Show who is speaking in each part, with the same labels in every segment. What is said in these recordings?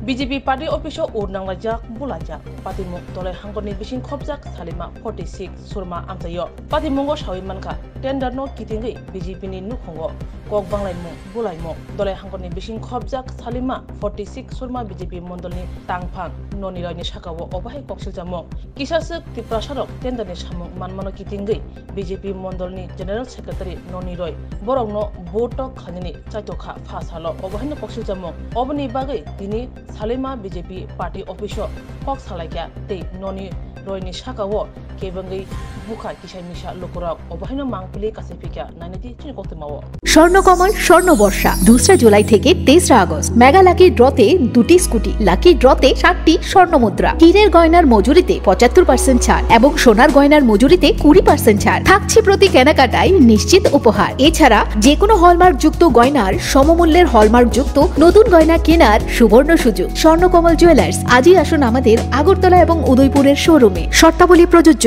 Speaker 1: BJP party official urnang lajak bulajak party muk tolai hangkoni bising khobjak salima 46 surma amtayo party mungo sawi manka tender no kitingi BJP ni nukhongo kok banglai muk bulai muk tolai hangkoni bising khobjak salima 46 surma BJP mondol ni tangphang noni rani sakawo obahai koksiljamo kisasuk tiprasarok tender ni samung manmano kitingi BJP mondol ni general secretary noni roy borok no boto khanini chaitokha phasalo obahai no koksiljamo obani bagai dini Salima BJP party official kok salaikia tei noni roini sakawo kebangai buka kisai misha lokorak obahino mangpili kasepika naniti chini koktimawo
Speaker 2: Swarnakamal স্বর্ণবর্ষা 2 July থেকে 23 August mega lucky ড্রতে 2টি scooty lucky ড্রতে 7টি স্বর্ণমুদ্রা হীরের গয়নার মজুরিতে 75% ছাড় এবং সোনার গয়নার মজুরিতে 20% ছাড় থাকছে প্রতি কেনাকাটায় নিশ্চিত উপহার এছাড়া যে কোনো হলমার্ক যুক্ত গয়নার সমমূল্যের হলমার্ক যুক্ত নতুন গয়না কেনার সুবর্ণ সুযোগ স্বর্ণকমল জুয়েলার্স আজই আসুন আমাদের আগরতলা এবং উদয়পুরের শোরুমে শর্তাবলী প্রযোজ্য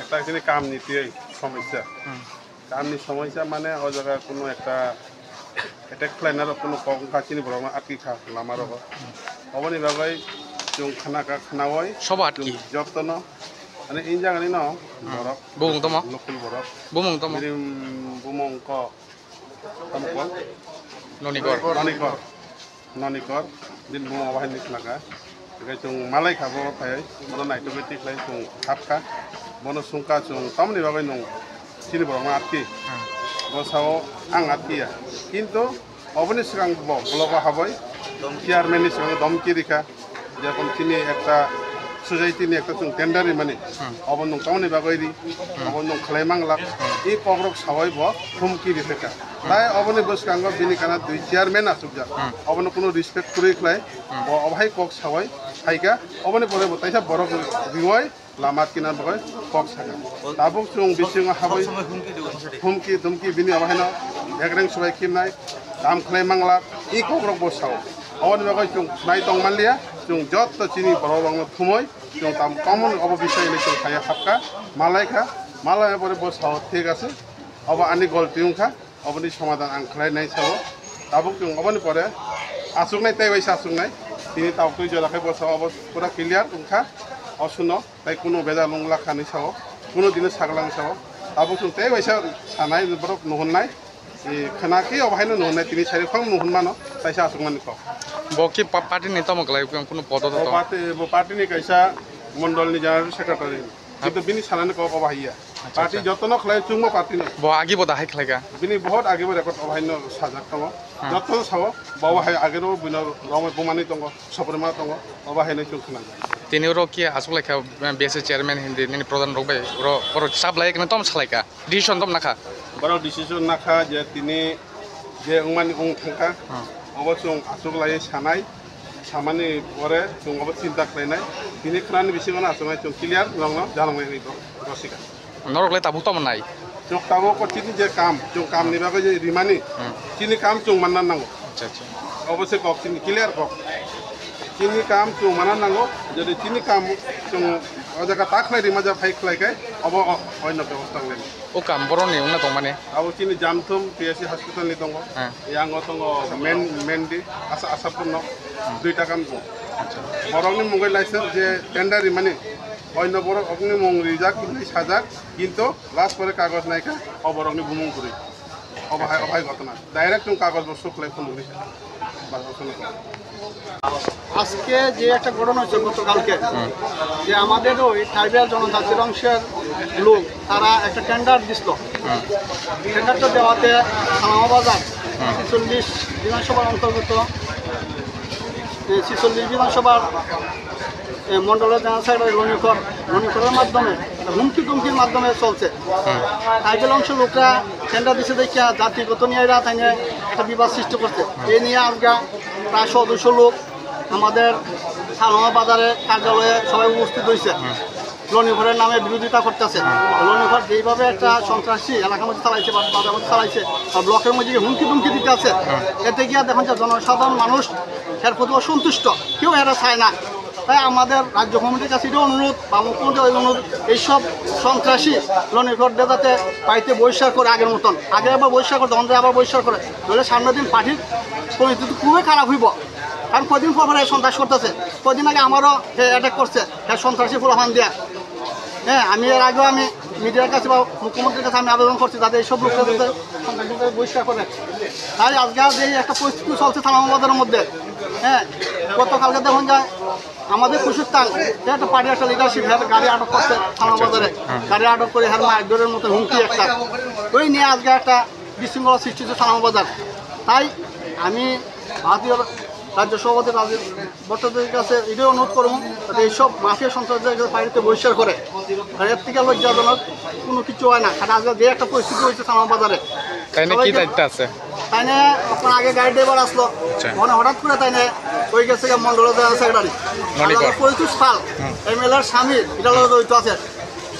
Speaker 3: একটা এখানে কাম নীতি সমস্যা কামনি সমস্যা মানে ও জায়গা কোনো একটা এটেক প্ল্যানার কোনো কম খাচিনি বড় আটকি খা লামার অবনি বাবাই जों খানাকা খানাওয়াই
Speaker 4: সব আটকি
Speaker 3: যত্ন মানে ইন জায়গানি ন বরফ
Speaker 4: বুমং তম
Speaker 3: লোকাল বরফ
Speaker 4: বুমং তম
Speaker 3: বুমং ক তমকল ননিকর দিন বুমং বাহানি খানাকা जों मालाय खाबो फाय मोनो नाइटोमेटिक लाइ जों हाबखा मोनो सुंका जों तामनि बागै नं सिनि बरमा आटकी बसाव आं आटकिया किन्तु अबनि सिगां ब्लगा हाबाय चेयारमेननि सिगां दमकि रिखा जेरकम तिनि एकटा सोसाइटिनि एकटा जों टेन्डारि माने अबन नं तामनि बागै रि अबन नं खलायमांला इ कग्रक सावै ब हुमकि रिखा ताय अबनि बसकांग बिनि काना दुइ चेयारमेन आसुबजा अबन कोनो रिसपेक्ट करै खलाय अबहाय कक सावै हाइका अबनि परे बताइसा बरक रिवाय लामा किना बगै कक सागा ताबुक जों बिसिङ हाबै हुमकि दुमकि बिनि अबहायनो एकरें सबाय किमनाय दाम खलायमांला इ कग्रक बसाव अबनि बागै जों नाय तंमानलिया जों जत चिनि बररंग थुमै जों ताम कमन अब बिषय जों खाया हाबका मालाय परे बसाव ठीक আছে अब आनि गलति उखा अबनि समाधान आं खलायनाय साव ताबुक जों अबनि परे आसुंनाय ताइबाय आसुंनाय তিনি তাওকই জলাকে বসাও অবশ্য পুরা ক্লিয়ার উনখা অশুনো তাই কোনো বেজা লংলা খানি সাও কোনো দিনে সাগলাং সাও তাবো সুং তাই বাইসা সানাই বরক নহননাই ই খানাকি অবহাইনো নহননাই তিনি চারি ফাং নহনমানো তাইসা আসুংমানি ক
Speaker 4: বকি পার্টি নেতা মগলাই কোনো পদ তো
Speaker 3: পার্টি নি কাইসা মন্ডলনি জেনারেল সেক্রেটারি কিন্তু বিনি সানানি ক অবহাইয়া পার্টি যতন খলাই চুংমো পার্টি ন
Speaker 4: ব আগি বদা হাই খলাইগা
Speaker 3: বিনি বহুত আগি ব রেকর্ড অবহাইনো সাজাক তম যতন সাও বাবাহাই আগেরো বিন রমে বুমানি তঙ্গ সপরমা তঙ্গ অবহাইনো চুংখনা
Speaker 4: তিনি র কি আসুলাইখা বিএসএ চেয়ারম্যান হিন্দি নি প্রধান রকবাই র সাব লাইক না তম সালাইকা ডিসিশন তম নাখা
Speaker 3: বড় ডিসিশন নাখা যে তিনি যে উমানি উং থাকা অবশ্য আসুলাই সানাই সামানি পরে जों अब चिंता खालायनाय बिनि खानानि बिसिङाव आसुनाय जों क्लियार नङ जालांनाय रसिका
Speaker 4: नरगलाय ताबु तमनाय
Speaker 3: जों ताबो कथिनि जे काम जों कामनि बागै जे रिमानि चिनि काम जों मानना नांगौ
Speaker 4: अच्छा अच्छा
Speaker 3: अवश्य कक चिनि क्लियार कक चिनि काम जों मानना नांगौ যদি चिनि काम जों अजाका ताखनाय रिमा जा फाइ खलायखाय अब अन्य व्यवस्था लाय
Speaker 4: ओ काम बरनि उना दं माने
Speaker 3: अब चिनि जामथुम पिएससी हस्पिटाल नि दङ यांग दङ मेनदि आसापुरन दुईटा काम दङ बरंनि मुंगै लाइसेन्स जे टेन्डारि माने अन्य बरक अग्नि मुं रिजाक किनै साजाक किन्तु लास्ट परे कागज नायका अबरंनि बुमुं गुरि अबहाय घटना डाइरेक्ट जों कागज बस्तु खलाय फुलुरि
Speaker 5: আজকে যে একটা ঘটনা হচ্ছে গতকালকে যে আমাদের ওই ট্রাইবাল জনজাতির অংশের লোক তারা একটা টেন্ডার দিছিল টেন্ডারটা দেওয়াতে সালামাবাজার 46 বিধানসভার অন্তর্গত 46 বিধানসভার মন্ডলের জেনারেল সেক্রেটারি রনিকরের মাধ্যমে হুমকির মাধ্যমে চলছে ট্রাইবাল অংশের লোকরা টেন্ডার দিচ্ছে দেখিয়া জাতিগত নিয়ে তাই একটা বিবাদ সৃষ্টি করছে এই নিয়ে আজকে প্রায় 100 লোক আমাদের সালামাবাজারে কার্যালয়ে সবাই উপস্থিত হয়েছে লনিঘরের নামে বিরোধিতা করতেছে। লনিঘর যেইভাবে একটা সন্ত্রাসী এলাকার মধ্যে চালাইছে বা বাজারের মধ্যে চালাইছে বা ব্লকের মধ্যে হুমকি টুমকি দিতে আছে, এতে গিয়া দেখুন যে জনসাধারণ মানুষ এর প্রতি অসন্তুষ্ট, কেউ এরা চায় না। তাই আমাদের রাজ্য কমিটির কাছে এটা অনুরোধ বা মুখ্যমন্ত্রী অনুরোধ, এইসব সন্ত্রাসী লনিঘরদের যাতে পাইতে বহিষ্কার করে আগের মতন, আগে আবার বহিষ্কার করে তখন আবার বহিষ্কার করে, নইলে সামনের দিন পার্টির পরিস্থিতি খুবই খারাপ হইব। কারণ কদিন পর সন্ত্রাস করতেছে, কদিন আগে আমারও অ্যাটাক করছে সন্ত্রাসী ফুলাফান দিয়া। হ্যাঁ, আমি এর আগেও আমি মিডিয়ার কাছে বা মুখ্যমন্ত্রীর কাছে আমি আবেদন করছি যাতে এইসব লোককে যাতে সন্ত্রাসীদের বহিষ্কার করে। তাই আজকে যে একটা পরিস্থিতি চলছে থানাবাজারের মধ্যে, হ্যাঁ, গতকালকে দেখুন যায় আমাদের কুশিস্তান একটা পার্টি একটা লিডারশিপ গাড়ি আটক করছে থানাবাজারে, গাড়ি আটক করে হ্যাঁ মারধরের মতো হুমকি একটা, ওই নিয়ে আজকে একটা বিশৃঙ্খলা সৃষ্টি হচ্ছে থানাবাজার। তাই আমি ভারতীয় রাজ্য সভাপতি রাজীব ভট্টাচার্যের কাছে এটাই অনুরোধ করবো যাতে এইসব মাফিয়া সন্ত্রাসীদের বাড়িতে বহিষ্কার করে। আর এর থেকে লজ্জাজনক কোনো কিছু হয় না। কারণ আজকে যে একটা পরিস্থিতি হয়েছে থানাবাজারে, তাই না আপনার আগে গাড়ি ড্রাইভার আসলো, মানে হঠাৎ করে তাই না ওই গেছে মন্ডলের সেক্রেটারি পরিচিত পাল MLA-র স্বামী এটা জড়িত আছে,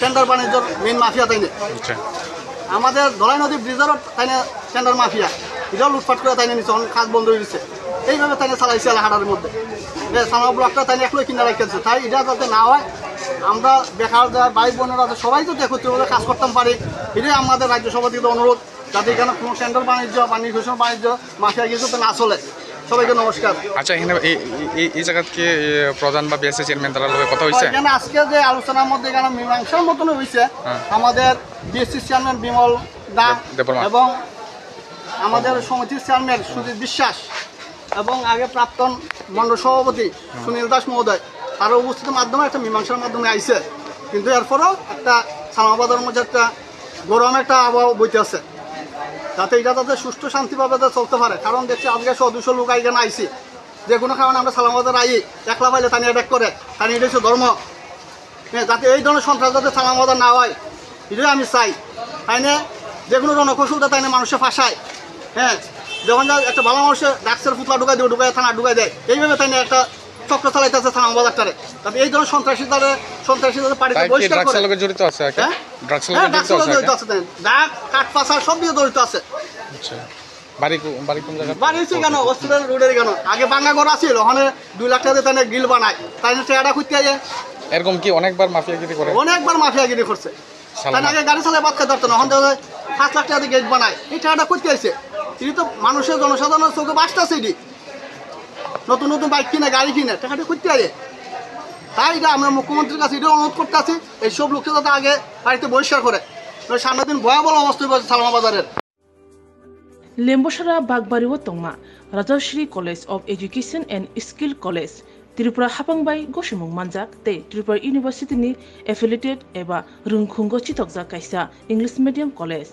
Speaker 5: টেন্ডার বাণিজ্যর মেইন মাফিয়া তাই না। আমাদের ধলাই নদী ব্রিজেরও তাই না টেন্ডার মাফিয়া, এটাও লুটপাট করে তাই না নিচ্ছে, কাজ বন্ধ হয়ে গেছে। এইভাবে তাই চালাইছে এলাকাটার মধ্যে, থানা ব্লকটা তাই একলাই কিনে রাখতেছে। তাই এটা যাতে না হয়, আমরা বেকার ভাই বোনেরা সবাই যদি একত্রিত কাজ করতাম পারি, এটাই আমাদের রাজ্য সভাপতিকে অনুরোধ, যাতে এখানে কোনো টেন্ডার বাণিজ্য বা নির্বাচন বাণিজ্য মাফিয়া কিছু না চলে। সবাইকে নমস্কার।
Speaker 4: আচ্ছা, এখানে এই জায়গা কি প্রধান বা বিএসসি চেয়ারম্যান তারা লোকে কথা হয়েছে?
Speaker 5: এখানে আজকে যে আলোচনার মধ্যে এখানে মীমাংসার মতন হয়েছে, আমাদের বিএসসি চেয়ারম্যান বিমল দা এবং আমাদের সমিতির চেয়ারম্যান সুজিত বিশ্বাস এবং আগে প্রাক্তন মণ্ডল সভাপতি সুনীল দাস মহোদয়, তার উপস্থিতির মাধ্যমে একটা মীমাংসার মাধ্যমে আইছে। কিন্তু এরপরেও একটা থানাবাজারের মধ্যে একটা গরম একটা আবহাওয়া বইতে আছে, যাতে এটা যাতে সুষ্ঠু শান্তিভাবে চলতে পারে। কারণ দেখছি আজকে 100-200 লোক এখানে আইসি, যে কোনো কারণে আমরা সালামাবাজার আই একলা পাইলে তানি অ্যাটাক করে, তানি এটা হচ্ছে ধর্ম। হ্যাঁ, যাতে এই ধরনের সন্ত্রাস যাতে সালামাবাজার না হয়, এটাই আমি চাই। তাই না যে কোনো জনকৌশলটা তাই না মানুষের ফাঁসায়, হ্যাঁ, যখন যা একটা ভালো মানুষের ডাক্সের পুতলা ঢুকাই দেয়, ঢুকায় থানা ঢুকাই দেয়, এইভাবে তাই না একটা চক্র চালাইতেছে থানাবাজারটারে। তাতে এই ধরনের সন্ত্রাসীদের পার্টিতে বহিষ্কার করে।
Speaker 4: জড়িত আছে,
Speaker 5: হ্যাঁ, জড়িত আছে, ডাক কাঠ পাচার সব দিয়ে জড়িত আছে।
Speaker 4: বাড়ি কোন জায়গা?
Speaker 5: বাড়ি হচ্ছে কেন হসপিটাল রোডের কেন আগে বাঙ্গা ঘর আছিল, ওখানে 2 লাখ টাকা দিয়ে তাই গিল বানায়, তাই না টেয়াটা খুঁজতে যায়।
Speaker 4: এরকম কি অনেকবার মাফিয়াগিরি করে?
Speaker 5: অনেকবার মাফিয়াগিরি করছে। তাই আগে গাড়ি চালায় বাদ খাইতে পারতো না, ওখান থেকে 5 লাখ টাকা দিয়ে গেট বানায়, এই টেয়াটা খুঁজতে আসছে। এটি তো মানুষের জনসাধারণের চোখে বাঁচতেছে, এটি নতুন নতুন বাইক কিনে গাড়ি কিনে টাকাটা খুঁজতে আসে। তাই এটা আমরা মুখ্যমন্ত্রীর কাছে এটা অনুরোধ করতে আছি, এইসব লোককে যাতে আগে বাড়িতে বহিষ্কার করে, সামনের দিন ভয়াবহ অবস্থা হয়েছে সালামাবাজারের।
Speaker 1: Lembosara Bagbariwo Tongma, Rajashri College of Education and Skill College, Tripura Hapangbai Goshimung Manjak, Te Tripura University ni affiliated eba Rungkhungo Chitokja Kaisa English Medium College.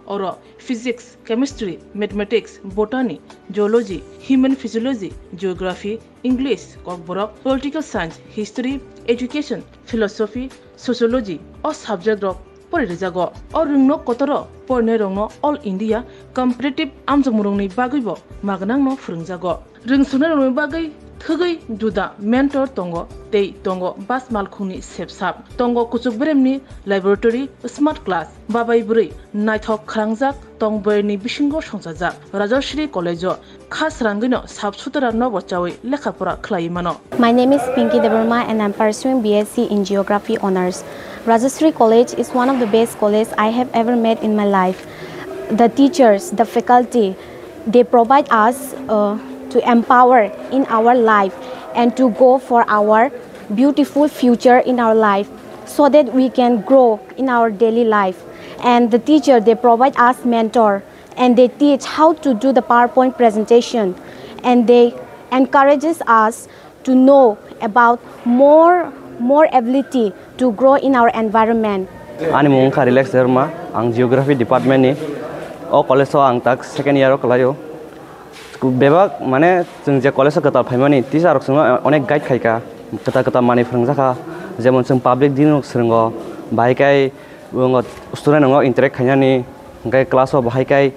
Speaker 1: Oro Physics, Chemistry, Mathematics, Botany, Geology, Human Physiology, Geography, English, Kokborok, Political Science, History, Education, Philosophy, Sociology, or subject of Porizago, or Rungno Kotoro, Pornerongno, All India, Competitive Amjamurungni Bagibo, Magnangno Frungzago. Ring Sunarung Bagai, Tugai, Duda, Mentor Tongo, Tei Tongo, Bas Malkuni Sepsap, Tongo Kutsukbremni, Laboratory, Smart Class, Babai Buri, Nighthawk Krangzak, Tongberni Bishingo Shonsazak, Rajashri College, Khas Rangino, Subsutara Novochawi, Lekapura Klaimano.
Speaker 6: My name is Pinky Devarma and I'm pursuing BSc in Geography Honours. Rajashri College is one of the best colleges I have ever met in my life. The teachers, the faculty, they provide us to empower in our life and to go for our beautiful future in our life so that we can grow in our daily life. And the teacher, they provide us mentor and they teach how to do the PowerPoint presentation and they encourages us to know about more ability to grow in our environment.
Speaker 7: Ani mung ka relax derma ang geography department ni o college ang tak second year kalayo bebak mane jeng je college ka ta phaimani teacher rok sanga onek guide khaika kata mani phrangjakha jemon jeng public din rok sringo bai kai student ngo interact khainani gai class of bai kai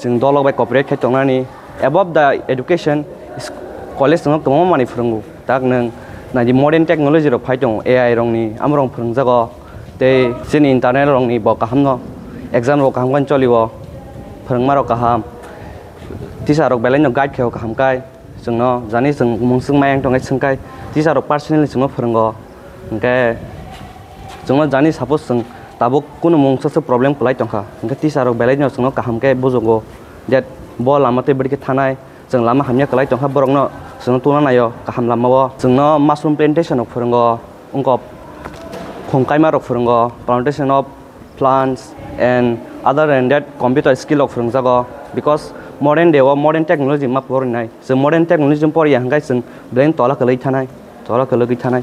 Speaker 7: jeng dolok bai cooperate khai tongnani above the education college ngo tomo mani phrangu tak nang naji modern technology rok phai tong AI rong ni amrong phungjago tei sin internet rong ni bo kaham no exam rok kaham kan cholibo phungma rok kaham teacher rok belai no guide kheo kaham kai jungno jani jung mungsung mayang tongai sungkai teacher rok personally jungno phungo engke jungno jani suppose jung tabuk kuno mungsa problem kulai tongkha engke teacher rok belai no jungno kaham kai bujogo that bo lamate bidike thanai jung lama hamya kulai tongkha borok no jungno tuna nayo kaham lama bo jungno mushroom plantation rok phungo ungko khongkaima rok phungo plantation of plants and other than that computer skill rok phungjago because modern day or modern technology ma por nai so modern technology por yang guys brain tola kalai thanai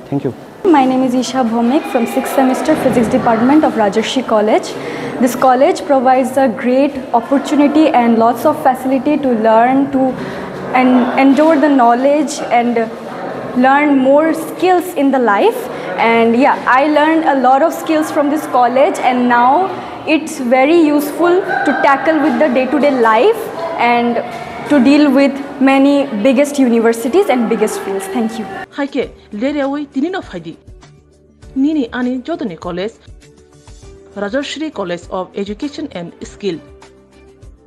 Speaker 7: thank you.
Speaker 8: My name is Isha Bhomik from 6th semester physics department of Rajarshi College. This college provides a great opportunity and lots of facility to learn and endure the knowledge and learn more skills in the life. And yeah, I learned a lot of skills from this college, and now it's very useful to tackle with the day-to-day life and to deal with many biggest universities and biggest fields. Thank you.
Speaker 1: Haike lerewi tinino faidi nini ani jodoni college Rajarshri College of Education and Skill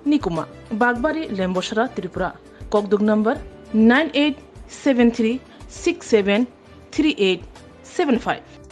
Speaker 1: Nikuma Bagbari Lemboshara Tripura Kokdug number 9873673875